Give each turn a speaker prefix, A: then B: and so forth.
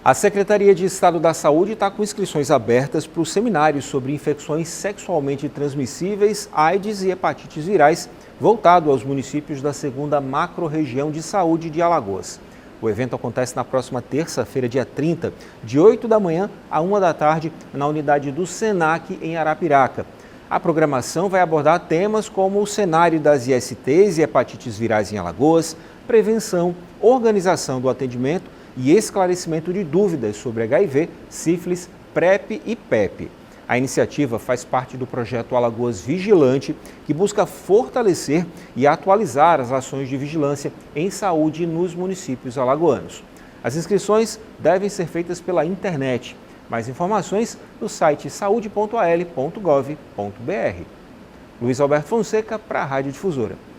A: A Secretaria de Estado da Saúde está com inscrições abertas para o seminário sobre infecções sexualmente transmissíveis, AIDS e hepatites virais, voltado aos municípios da 2ª Macro-Região de Saúde de Alagoas. O evento acontece na próxima terça-feira, dia 30, de 8 da manhã a 1 da tarde, na unidade do SENAC, em Arapiraca. A programação vai abordar temas como o cenário das ISTs e hepatites virais em Alagoas, prevenção, organização do atendimento e esclarecimento de dúvidas sobre HIV, sífilis, PrEP e PEP. A iniciativa faz parte do projeto Alagoas Vigilante, que busca fortalecer e atualizar as ações de vigilância em saúde nos municípios alagoanos. As inscrições devem ser feitas pela internet. Mais informações no site saude.al.gov.br. Luiz Alberto Fonseca para a Rádio Difusora.